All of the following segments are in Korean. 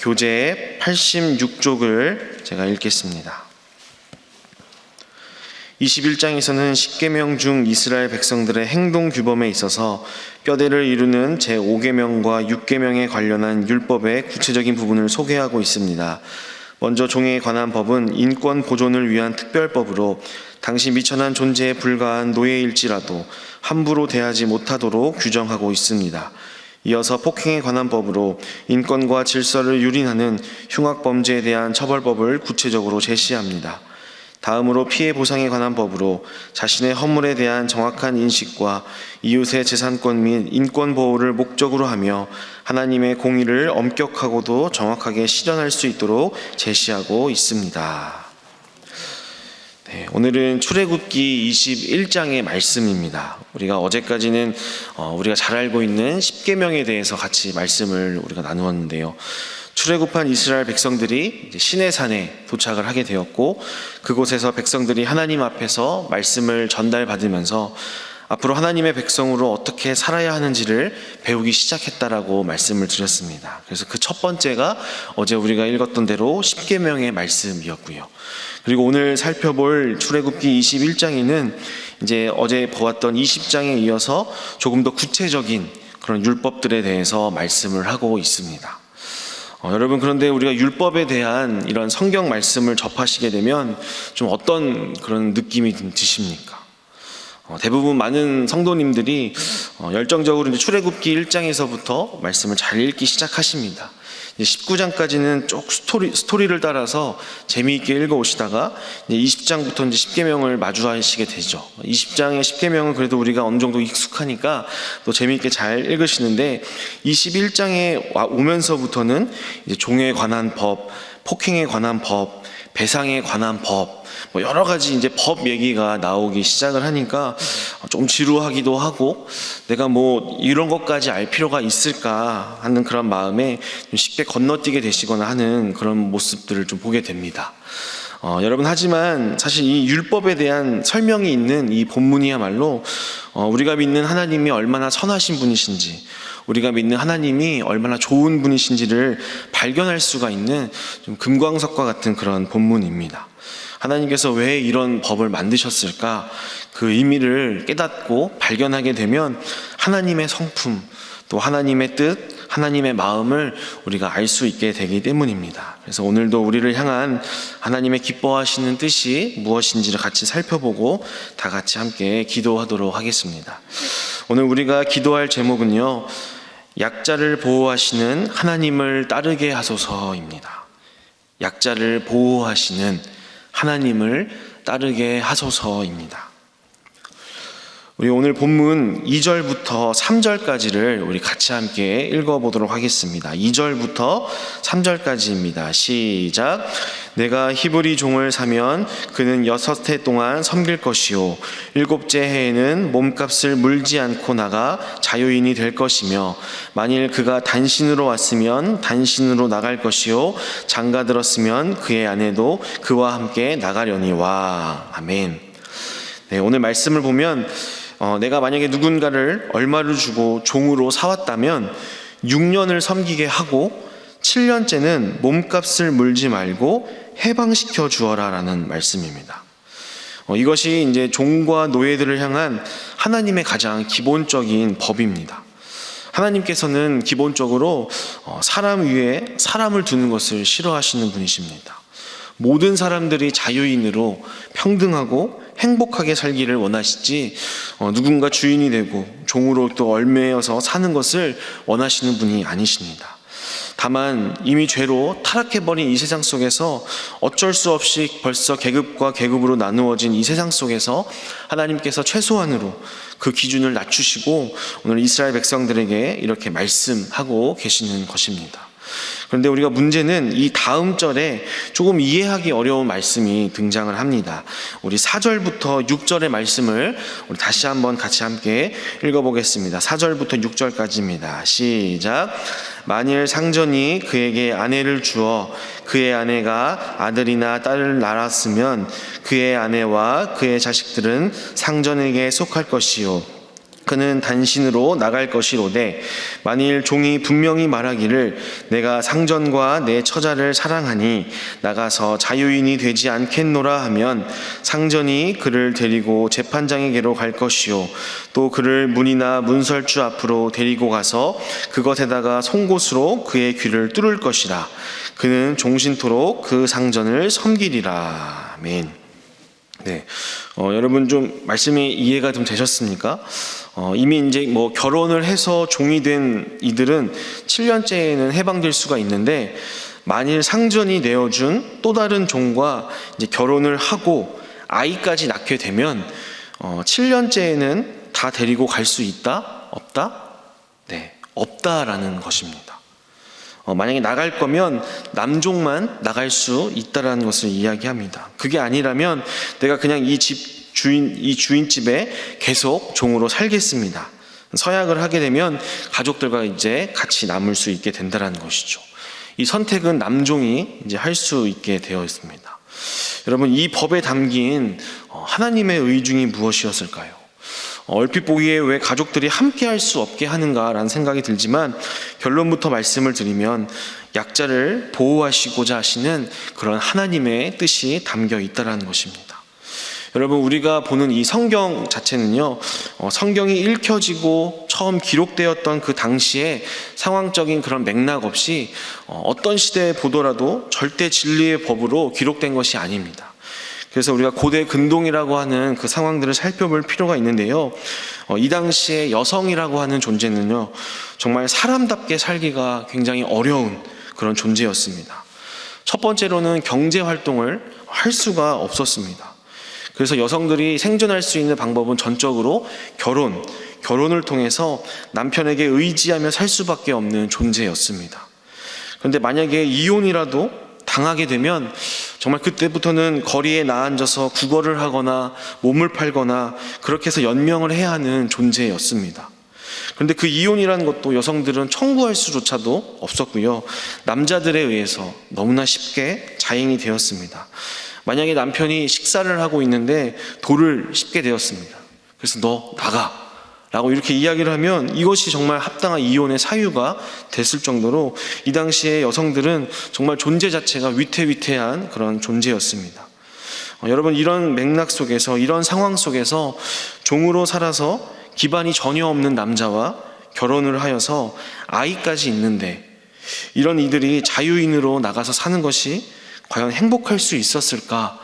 교재 86쪽을 제가 읽겠습니다. 21장에서는 십계명 중 이스라엘 백성들의 행동 규범에 있어서 뼈대를 이루는 제5계명과 6계명에 관련한 율법의 구체적인 부분을 소개하고 있습니다. 먼저 종에 관한 법은 인권 보존을 위한 특별법으로 당시 미천한 존재에 불과한 노예일지라도 함부로 대하지 못하도록 규정하고 있습니다. 이어서 폭행에 관한 법으로 인권과 질서를 유린하는 흉악범죄에 대한 처벌법을 구체적으로 제시합니다. 다음으로 피해 보상에 관한 법으로 자신의 허물에 대한 정확한 인식과 이웃의 재산권 및 인권 보호를 목적으로 하며 하나님의 공의를 엄격하고도 정확하게 실현할 수 있도록 제시하고 있습니다. 오늘은 출애굽기 21장의 말씀입니다. 우리가 어제까지는 우리가 잘 알고 있는 십계명에 대해서 같이 말씀을 우리가 나누었는데요. 출애굽한 이스라엘 백성들이 이제 시내산에 도착을 하게 되었고, 그곳에서 백성들이 하나님 앞에서 말씀을 전달받으면서 앞으로 하나님의 백성으로 어떻게 살아야 하는지를 배우기 시작했다라고 말씀을 드렸습니다. 그래서 그 첫 번째가 어제 우리가 읽었던 대로 십계명의 말씀이었고요. 그리고 오늘 살펴볼 출애굽기 21장에는 이제 어제 보았던 20장에 이어서 조금 더 구체적인 그런 율법들에 대해서 말씀을 하고 있습니다. 여러분, 그런데 우리가 율법에 대한 이런 성경 말씀을 접하시게 되면 좀 어떤 그런 느낌이 드십니까? 대부분 많은 성도님들이 열정적으로 이제 출애굽기 1장에서부터 말씀을 잘 읽기 시작하십니다. 19장까지는 쭉 스토리를 따라서 재미있게 읽어오시다가 이제 20장부터 이제 십계명을 마주하시게 되죠. 20장의 십계명은 그래도 우리가 어느 정도 익숙하니까 또 재미있게 잘 읽으시는데, 21장에 오면서부터는 이제 종에 관한 법, 폭행에 관한 법, 배상에 관한 법, 뭐 여러 가지 이제 법 얘기가 나오기 시작을 하니까 좀 지루하기도 하고, 내가 뭐 이런 것까지 알 필요가 있을까 하는 그런 마음에 좀 쉽게 건너뛰게 되시거나 하는 그런 모습들을 좀 보게 됩니다. 여러분, 하지만 사실 이 율법에 대한 설명이 있는 이 본문이야말로 우리가 믿는 하나님이 얼마나 선하신 분이신지, 우리가 믿는 하나님이 얼마나 좋은 분이신지를 발견할 수가 있는 좀 금광석과 같은 그런 본문입니다. 하나님께서 왜 이런 법을 만드셨을까? 그 의미를 깨닫고 발견하게 되면 하나님의 성품, 또 하나님의 뜻, 하나님의 마음을 우리가 알 수 있게 되기 때문입니다. 그래서 오늘도 우리를 향한 하나님의 기뻐하시는 뜻이 무엇인지를 같이 살펴보고 다 같이 함께 기도하도록 하겠습니다. 오늘 우리가 기도할 제목은요, 약자를 보호하시는 하나님을 따르게 하소서입니다. 약자를 보호하시는 하나님을 따르게 하소서입니다. 우리 오늘 본문 2절부터 3절까지를 우리 같이 함께 읽어보도록 하겠습니다. 2절부터 3절까지입니다. 시작. 내가 히브리 종을 사면 그는 6해 동안 섬길 것이요 7째 해에는 몸값을 물지 않고 나가 자유인이 될 것이며, 만일 그가 단신으로 왔으면 단신으로 나갈 것이요 장가 들었으면 그의 아내도 그와 함께 나가려니와. 아멘. 네, 오늘 말씀을 보면 내가 만약에 누군가를 얼마를 주고 종으로 사왔다면 6년을 섬기게 하고 7년째는 몸값을 물지 말고 해방시켜 주어라 라는 말씀입니다. 이것이 이제 종과 노예들을 향한 하나님의 가장 기본적인 법입니다. 하나님께서는 기본적으로 사람 위에 사람을 두는 것을 싫어하시는 분이십니다. 모든 사람들이 자유인으로 평등하고 행복하게 살기를 원하시지, 누군가 주인이 되고 종으로 또 얽매여서 사는 것을 원하시는 분이 아니십니다. 다만 이미 죄로 타락해버린 이 세상 속에서 어쩔 수 없이 벌써 계급과 계급으로 나누어진 이 세상 속에서 하나님께서 최소한으로 그 기준을 낮추시고 오늘 이스라엘 백성들에게 이렇게 말씀하고 계시는 것입니다. 그런데 우리가 문제는 이 다음 절에 조금 이해하기 어려운 말씀이 등장을 합니다. 우리 4절부터 6절의 말씀을 우리 다시 한번 같이 함께 읽어보겠습니다. 4절부터 6절까지입니다. 시작. 만일 상전이 그에게 아내를 주어 그의 아내가 아들이나 딸을 낳았으면 그의 아내와 그의 자식들은 상전에게 속할 것이요 그는 단신으로 나갈 것이로되 만일 종이 분명히 말하기를 내가 상전과 내 처자를 사랑하니 나가서 자유인이 되지 않겠노라 하면 상전이 그를 데리고 재판장에게로 갈 것이요 또 그를 문이나 문설주 앞으로 데리고 가서 그것에다가 송곳으로 그의 귀를 뚫을 것이라. 그는 종신토록 그 상전을 섬기리라. 아멘. 네, 여러분 좀 말씀이 이해가 좀 되셨습니까? 이미 이제 뭐 결혼을 해서 종이 된 이들은 7년째에는 해방될 수가 있는데, 만일 상전이 내어준 또 다른 종과 이제 결혼을 하고 아이까지 낳게 되면 7년째에는 다 데리고 갈 수 있다? 없다? 네, 없다라는 것입니다. 만약에 나갈 거면 남종만 나갈 수 있다라는 것을 이야기합니다. 그게 아니라면 내가 그냥 이 주인집에 계속 종으로 살겠습니다. 서약을 하게 되면 가족들과 이제 같이 남을 수 있게 된다라는 것이죠. 이 선택은 남종이 이제 할 수 있게 되어 있습니다. 여러분, 이 법에 담긴 하나님의 의중이 무엇이었을까요? 얼핏 보기에 왜 가족들이 함께 할 수 없게 하는가라는 생각이 들지만, 결론부터 말씀을 드리면 약자를 보호하시고자 하시는 그런 하나님의 뜻이 담겨 있다는 것입니다. 여러분, 우리가 보는 이 성경 자체는요, 성경이 읽혀지고 처음 기록되었던 그 당시에 상황적인 그런 맥락 없이 어떤 시대에 보더라도 절대 진리의 법으로 기록된 것이 아닙니다. 그래서 우리가 고대 근동이라고 하는 그 상황들을 살펴볼 필요가 있는데요. 이 당시에 여성이라고 하는 존재는요, 정말 사람답게 살기가 굉장히 어려운 그런 존재였습니다. 첫 번째로는 경제 활동을 할 수가 없었습니다. 그래서 여성들이 생존할 수 있는 방법은 전적으로 결혼을 통해서 남편에게 의지하며 살 수밖에 없는 존재였습니다. 그런데 만약에 이혼이라도 당하게 되면 정말 그때부터는 거리에 나앉아서 구걸을 하거나 몸을 팔거나 그렇게 해서 연명을 해야 하는 존재였습니다. 그런데 그 이혼이라는 것도 여성들은 청구할 수조차도 없었고요, 남자들에 의해서 너무나 쉽게 자행이 되었습니다. 만약에 남편이 식사를 하고 있는데 돌을 씹게 되었습니다. 그래서 너 나가 라고 이렇게 이야기를 하면 이것이 정말 합당한 이혼의 사유가 됐을 정도로 이 당시에 여성들은 정말 존재 자체가 위태위태한 그런 존재였습니다. 여러분, 이런 맥락 속에서, 이런 상황 속에서 종으로 살아서 기반이 전혀 없는 남자와 결혼을 하여서 아이까지 있는데, 이런 이들이 자유인으로 나가서 사는 것이 과연 행복할 수 있었을까?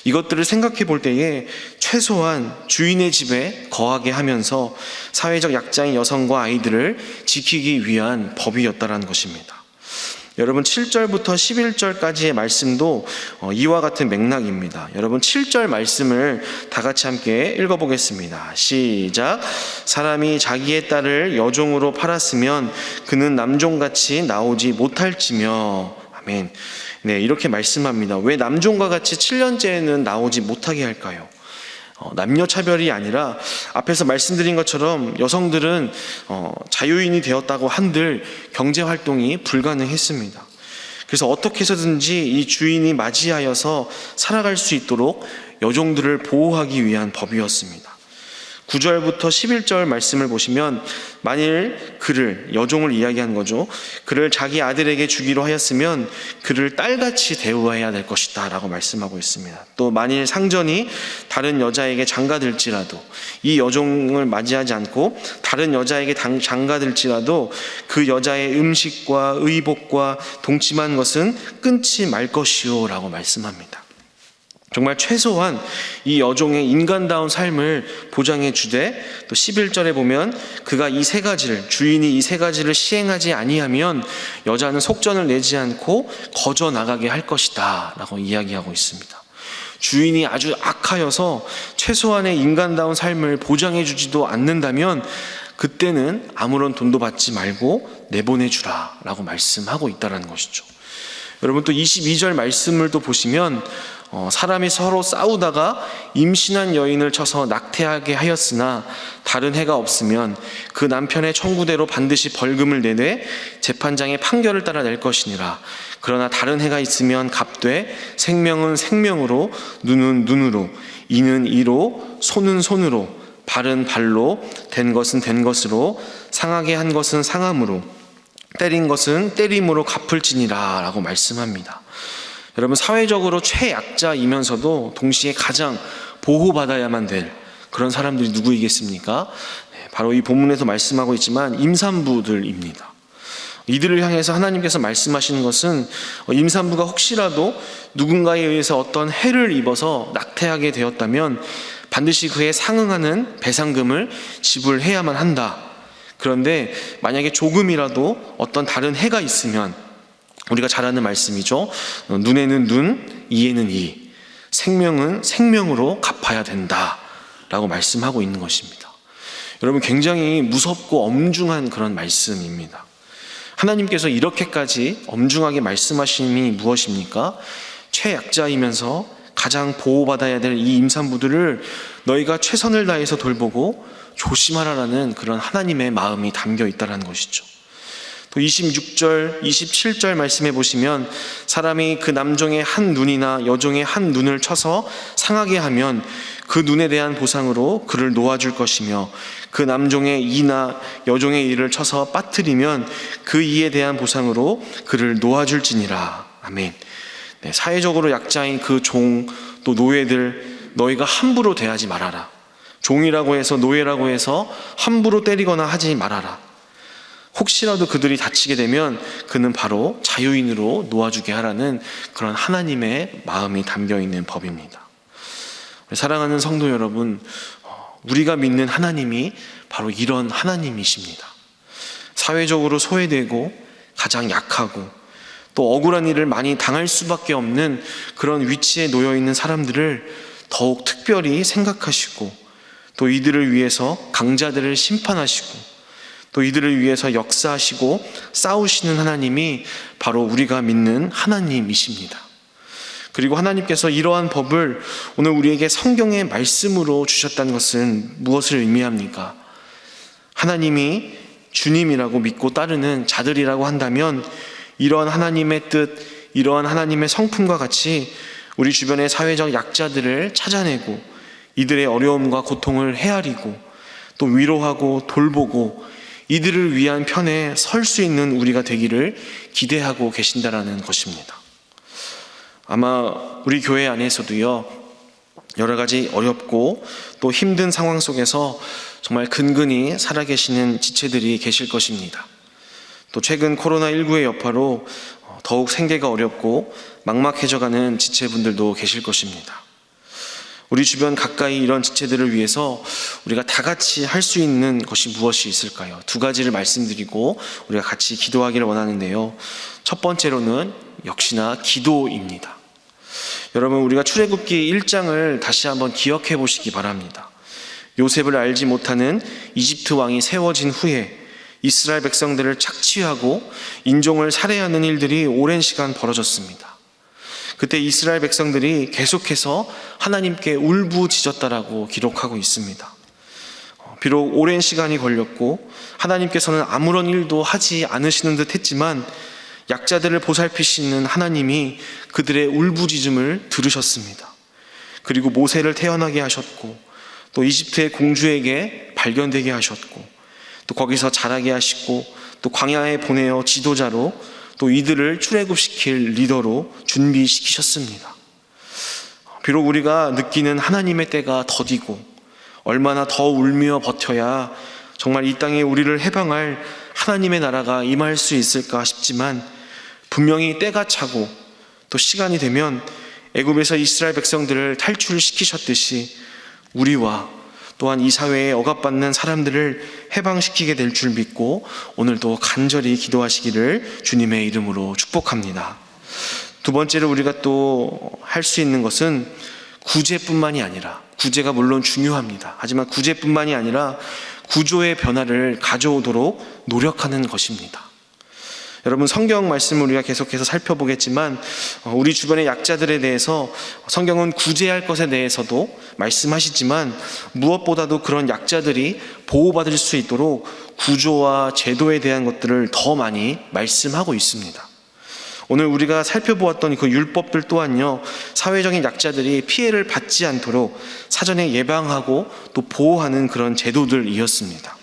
이것들을 생각해 볼 때에 최소한 주인의 집에 거하게 하면서 사회적 약자인 여성과 아이들을 지키기 위한 법이었다는 것입니다. 여러분, 7절부터 11절까지의 말씀도 이와 같은 맥락입니다. 여러분, 7절 말씀을 다 같이 함께 읽어보겠습니다. 시작. 사람이 자기의 딸을 여종으로 팔았으면 그는 남종같이 나오지 못할지며. 아멘. 네, 이렇게 말씀합니다. 왜 남종과 같이 7년째에는 나오지 못하게 할까요? 남녀 차별이 아니라 앞에서 말씀드린 것처럼 여성들은 자유인이 되었다고 한들 경제 활동이 불가능했습니다. 그래서 어떻게 해서든지 이 주인이 맞이하여서 살아갈 수 있도록 여종들을 보호하기 위한 법이었습니다. 9절부터 11절 말씀을 보시면, 만일 그를, 여종을 이야기한 거죠, 그를 자기 아들에게 주기로 하였으면 그를 딸같이 대우해야 될 것이다 라고 말씀하고 있습니다. 또 만일 상전이 다른 여자에게 장가들지라도, 이 여종을 맞이하지 않고 다른 여자에게 장가들지라도 그 여자의 음식과 의복과 동침한 것은 끊지 말 것이요 라고 말씀합니다. 정말 최소한 이 여종의 인간다운 삶을 보장해 주되, 또 11절에 보면 그가 이 세 가지를, 주인이 이 세 가지를 시행하지 아니하면 여자는 속전을 내지 않고 거저 나가게 할 것이다 라고 이야기하고 있습니다. 주인이 아주 악하여서 최소한의 인간다운 삶을 보장해 주지도 않는다면 그때는 아무런 돈도 받지 말고 내보내주라 라고 말씀하고 있다는 것이죠. 여러분, 또 22절 말씀을 또 보시면 사람이 서로 싸우다가 임신한 여인을 쳐서 낙태하게 하였으나 다른 해가 없으면 그 남편의 청구대로 반드시 벌금을 내되 재판장의 판결을 따라 낼 것이니라. 그러나 다른 해가 있으면 갚되 생명은 생명으로, 눈은 눈으로, 이는 이로, 손은 손으로 바른 발로, 된 것은 된 것으로, 상하게 한 것은 상함으로, 때린 것은 때림으로 갚을지니라 라고 말씀합니다. 여러분, 사회적으로 최약자이면서도 동시에 가장 보호받아야만 될 그런 사람들이 누구이겠습니까? 바로 이 본문에서 말씀하고 있지만 임산부들입니다. 이들을 향해서 하나님께서 말씀하시는 것은 임산부가 혹시라도 누군가에 의해서 어떤 해를 입어서 낙태하게 되었다면 반드시 그에 상응하는 배상금을 지불해야만 한다. 그런데 만약에 조금이라도 어떤 다른 해가 있으면 우리가 잘 아는 말씀이죠. 눈에는 눈, 이에는 이, 생명은 생명으로 갚아야 된다 라고 말씀하고 있는 것입니다. 여러분, 굉장히 무섭고 엄중한 그런 말씀입니다. 하나님께서 이렇게까지 엄중하게 말씀하심이 무엇입니까? 최약자이면서 가장 보호받아야 될 이 임산부들을 너희가 최선을 다해서 돌보고 조심하라라는 그런 하나님의 마음이 담겨 있다는 것이죠. 또 26절, 27절 말씀해 보시면 사람이 그 남종의 한 눈이나 여종의 한 눈을 쳐서 상하게 하면 그 눈에 대한 보상으로 그를 놓아줄 것이며 그 남종의 이나 여종의 이를 쳐서 빠뜨리면 그 이에 대한 보상으로 그를 놓아줄지니라. 아멘. 네, 사회적으로 약자인 그 종, 또 노예들, 너희가 함부로 대하지 말아라. 종이라고 해서, 노예라고 해서 함부로 때리거나 하지 말아라. 혹시라도 그들이 다치게 되면 그는 바로 자유인으로 놓아주게 하라는 그런 하나님의 마음이 담겨있는 법입니다. 사랑하는 성도 여러분, 우리가 믿는 하나님이 바로 이런 하나님이십니다. 사회적으로 소외되고 가장 약하고 또 억울한 일을 많이 당할 수밖에 없는 그런 위치에 놓여 있는 사람들을 더욱 특별히 생각하시고 또 이들을 위해서 강자들을 심판하시고 또 이들을 위해서 역사하시고 싸우시는 하나님이 바로 우리가 믿는 하나님이십니다. 그리고 하나님께서 이러한 법을 오늘 우리에게 성경의 말씀으로 주셨다는 것은 무엇을 의미합니까? 하나님이 주님이라고 믿고 따르는 자들이라고 한다면 이러한 하나님의 뜻, 이러한 하나님의 성품과 같이 우리 주변의 사회적 약자들을 찾아내고 이들의 어려움과 고통을 헤아리고 또 위로하고 돌보고 이들을 위한 편에 설 수 있는 우리가 되기를 기대하고 계신다라는 것입니다. 아마 우리 교회 안에서도요, 여러 가지 어렵고 또 힘든 상황 속에서 정말 근근히 살아계시는 지체들이 계실 것입니다. 또 최근 코로나19의 여파로 더욱 생계가 어렵고 막막해져가는 지체분들도 계실 것입니다. 우리 주변 가까이 이런 지체들을 위해서 우리가 다 같이 할 수 있는 것이 무엇이 있을까요? 두 가지를 말씀드리고 우리가 같이 기도하기를 원하는데요. 첫 번째로는 역시나 기도입니다. 여러분, 우리가 출애굽기 1장을 다시 한번 기억해 보시기 바랍니다. 요셉을 알지 못하는 이집트 왕이 세워진 후에 이스라엘 백성들을 착취하고 인종을 살해하는 일들이 오랜 시간 벌어졌습니다. 그때 이스라엘 백성들이 계속해서 하나님께 울부짖었다라고 기록하고 있습니다. 비록 오랜 시간이 걸렸고 하나님께서는 아무런 일도 하지 않으시는 듯 했지만 약자들을 보살피시는 하나님이 그들의 울부짖음을 들으셨습니다. 그리고 모세를 태어나게 하셨고 또 이집트의 공주에게 발견되게 하셨고 또 거기서 자라게 하시고 또 광야에 보내어 지도자로 또 이들을 출애굽시킬 리더로 준비시키셨습니다. 비록 우리가 느끼는 하나님의 때가 더디고 얼마나 더 울며 버텨야 정말 이 땅에 우리를 해방할 하나님의 나라가 임할 수 있을까 싶지만 분명히 때가 차고 또 시간이 되면 애굽에서 이스라엘 백성들을 탈출시키셨듯이 우리와 또한 이 사회에 억압받는 사람들을 해방시키게 될 줄 믿고 오늘도 간절히 기도하시기를 주님의 이름으로 축복합니다. 두 번째로 우리가 또 할 수 있는 것은 구제뿐만이 아니라, 구제가 물론 중요합니다. 하지만 구제뿐만이 아니라 구조의 변화를 가져오도록 노력하는 것입니다. 여러분, 성경 말씀을 우리가 계속해서 살펴보겠지만 우리 주변의 약자들에 대해서 성경은 구제할 것에 대해서도 말씀하시지만 무엇보다도 그런 약자들이 보호받을 수 있도록 구조와 제도에 대한 것들을 더 많이 말씀하고 있습니다. 오늘 우리가 살펴보았던 그 율법들 또한요, 사회적인 약자들이 피해를 받지 않도록 사전에 예방하고 또 보호하는 그런 제도들이었습니다.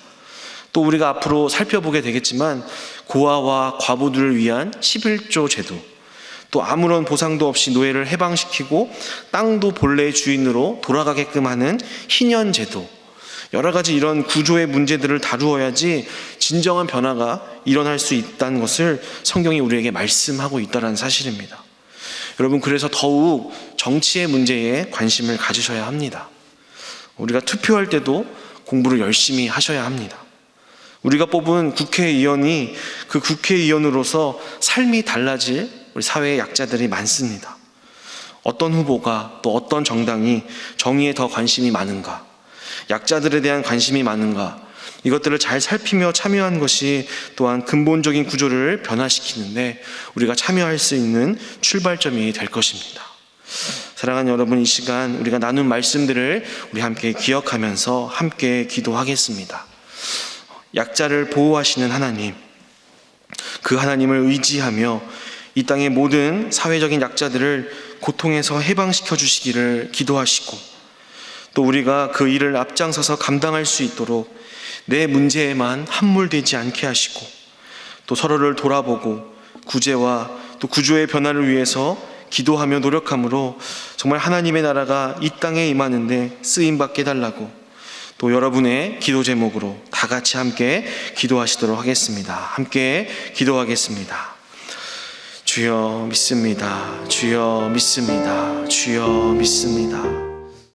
또 우리가 앞으로 살펴보게 되겠지만 고아와 과부들을 위한 11조 제도, 또 아무런 보상도 없이 노예를 해방시키고 땅도 본래의 주인으로 돌아가게끔 하는 희년 제도, 여러 가지 이런 구조의 문제들을 다루어야지 진정한 변화가 일어날 수 있다는 것을 성경이 우리에게 말씀하고 있다는 사실입니다. 여러분, 그래서 더욱 정치의 문제에 관심을 가지셔야 합니다. 우리가 투표할 때도 공부를 열심히 하셔야 합니다. 우리가 뽑은 국회의원이 그 국회의원으로서 삶이 달라질 우리 사회의 약자들이 많습니다. 어떤 후보가 또 어떤 정당이 정의에 더 관심이 많은가, 약자들에 대한 관심이 많은가, 이것들을 잘 살피며 참여한 것이 또한 근본적인 구조를 변화시키는데 우리가 참여할 수 있는 출발점이 될 것입니다. 사랑하는 여러분, 이 시간 우리가 나눈 말씀들을 우리 함께 기억하면서 함께 기도하겠습니다. 약자를 보호하시는 하나님, 그 하나님을 의지하며 이 땅의 모든 사회적인 약자들을 고통에서 해방시켜 주시기를 기도하시고, 또 우리가 그 일을 앞장서서 감당할 수 있도록 내 문제에만 함몰되지 않게 하시고, 또 서로를 돌아보고 구제와 또 구조의 변화를 위해서 기도하며 노력함으로 정말 하나님의 나라가 이 땅에 임하는데 쓰임받게 해달라고, 또 여러분의 기도 제목으로 다 같이 함께 기도하시도록 하겠습니다. 함께 기도하겠습니다. 주여 믿습니다. 주여 믿습니다. 주여 믿습니다.